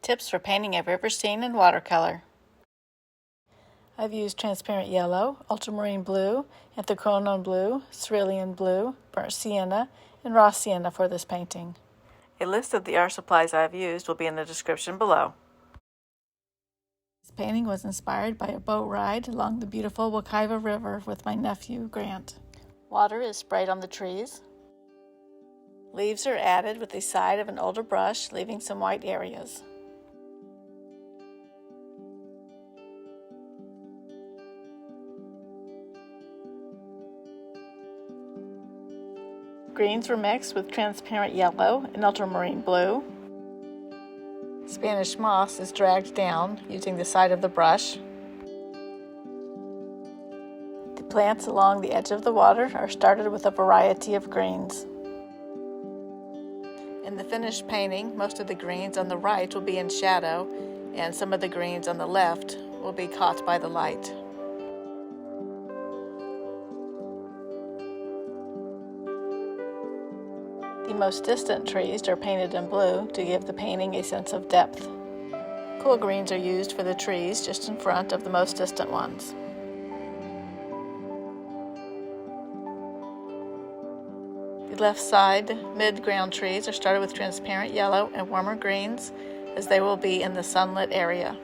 Tips for painting a river scene in watercolor. I've used transparent yellow, ultramarine blue, anthraquinone blue, cerulean blue, burnt sienna, and raw sienna for this painting. A list of the art supplies I've used will be in the description below. This painting was inspired by a boat ride along the beautiful Wekivia River with my nephew, Grant. Water is sprayed on the trees. Leaves are added with the side of an older brush, leaving some white areas. Greens were mixed with transparent yellow and ultramarine blue. Spanish moss is dragged down using the side of the brush. The plants along the edge of the water are started with a variety of greens. In the finished painting, most of the greens on the right will be in shadow, and some of the greens on the left will be caught by the light. The most distant trees are painted in blue to give the painting a sense of depth. Cool greens are used for the trees just in front of the most distant ones. The left side mid-ground trees are started with transparent yellow and warmer greens, as they will be in the sunlit area.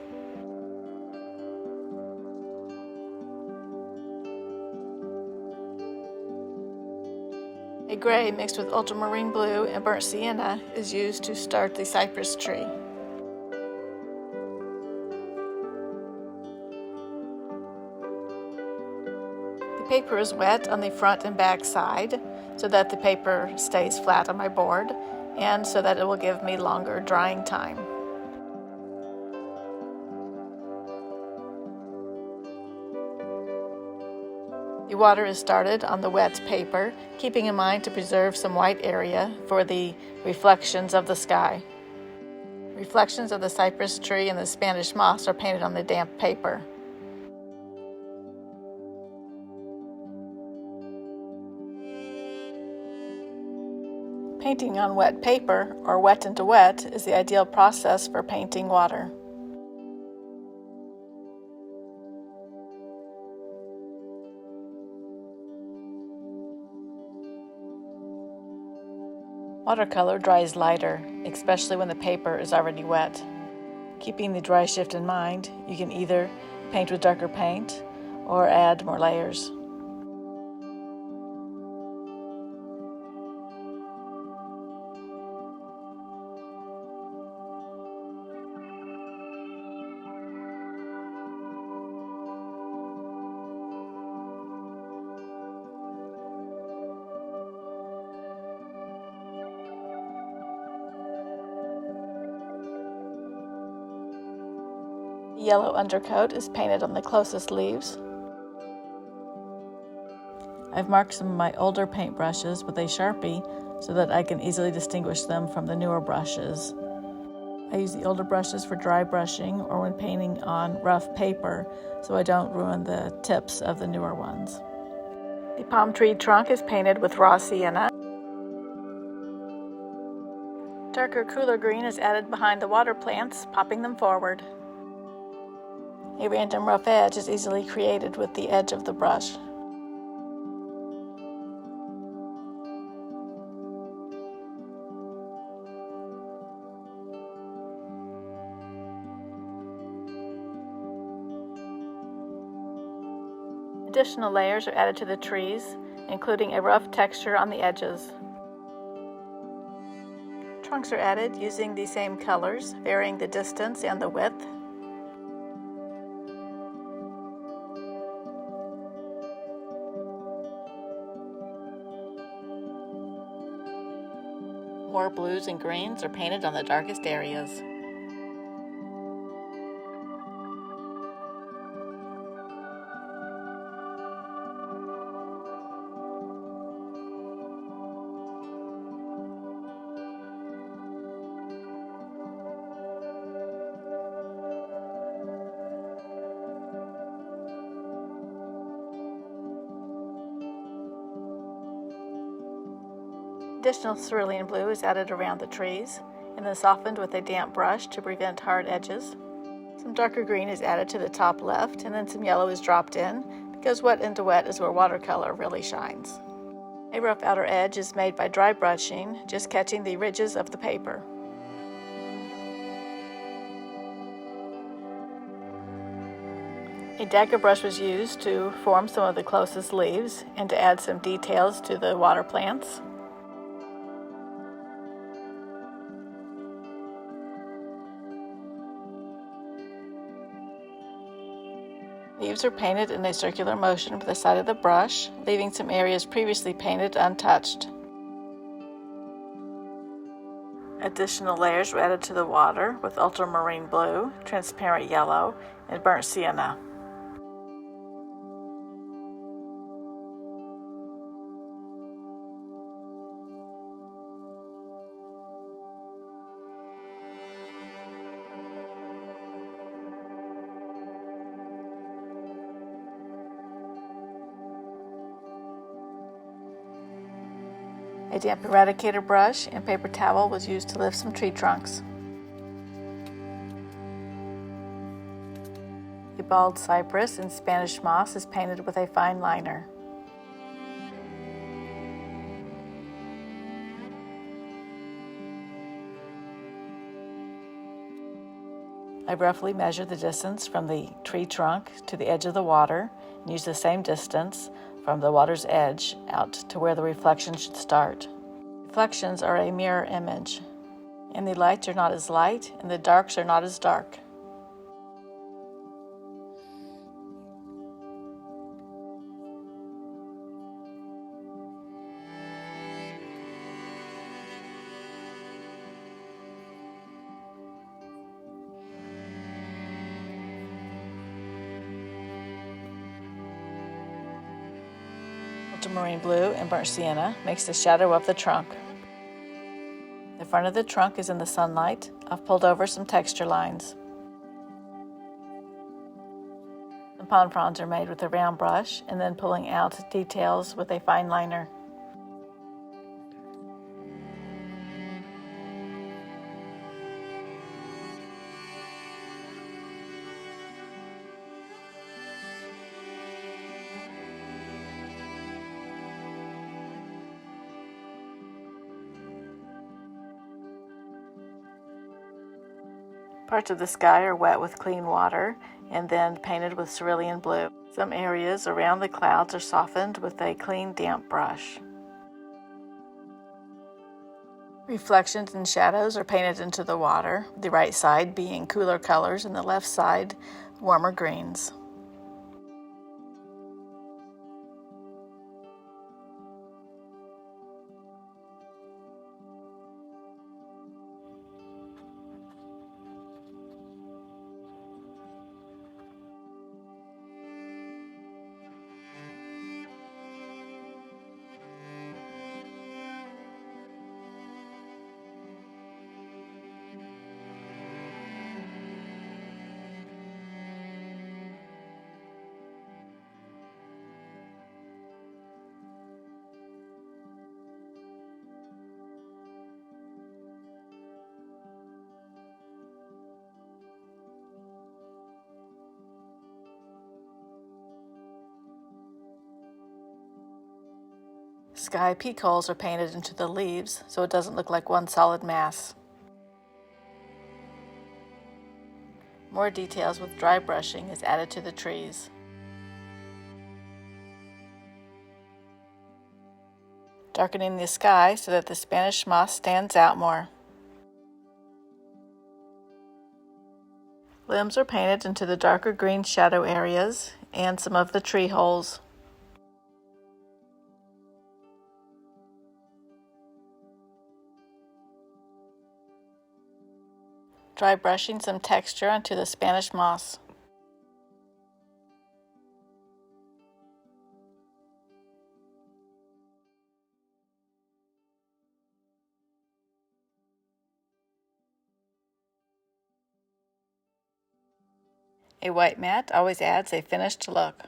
A gray mixed with ultramarine blue and burnt sienna is used to start the cypress tree. The paper is wet on the front and back side so that the paper stays flat on my board and so that it will give me longer drying time. The water is started on the wet paper, keeping in mind to preserve some white area for the reflections of the sky. Reflections of the cypress tree and the Spanish moss are painted on the damp paper. Painting on wet paper, or wet into wet, is the ideal process for painting water. Watercolor dries lighter, especially when the paper is already wet. Keeping the dry shift in mind, you can either paint with darker paint or add more layers. The yellow undercoat is painted on the closest leaves. I've marked some of my older paint brushes with a Sharpie so that I can easily distinguish them from the newer brushes. I use the older brushes for dry brushing or when painting on rough paper so I don't ruin the tips of the newer ones. The palm tree trunk is painted with raw sienna. Darker, cooler green is added behind the water plants, popping them forward. A random rough edge is easily created with the edge of the brush. Additional layers are added to the trees, including a rough texture on the edges. Trunks are added using the same colors, varying the distance and the width. More blues and greens are painted on the darkest areas. Additional cerulean blue is added around the trees, and and then softened with a damp brush to prevent hard edges. Some darker green is added to the top left, and then some yellow is dropped in, because wet into wet is where watercolor really shines. A rough outer edge is made by dry brushing, just catching the ridges of the paper. A dagger brush was used to form some of the closest leaves and to add some details to the water plants. Leaves are painted in a circular motion with the side of the brush, leaving some areas previously painted untouched. Additional layers were added to the water with ultramarine blue, transparent yellow, and burnt sienna. A damp eradicator brush and paper towel was used to lift some tree trunks. A bald cypress in Spanish moss is painted with a fine liner. I roughly measured the distance from the tree trunk to the edge of the water and used the same distance from the water's edge out to where the reflection should start. Reflections are a mirror image, and the lights are not as light and the darks are not as dark. Ultramarine blue and burnt sienna makes the shadow of the trunk. The front of the trunk is in the sunlight. I've pulled over some texture lines. Some palm fronds are made with a round brush and then pulling out details with a fine liner. Parts of the sky are wet with clean water and then painted with cerulean blue. Some areas around the clouds are softened with a clean, damp brush. Reflections and shadows are painted into the water, the right side being cooler colors and the left side warmer greens. Sky peak holes are painted into the leaves so it doesn't look like one solid mass. More details with dry brushing is added to the trees. Darkening the sky so that the Spanish moss stands out more. Limbs are painted into the darker green shadow areas and some of the tree holes. Dry brushing some texture onto the Spanish moss. A white mat always adds a finished look.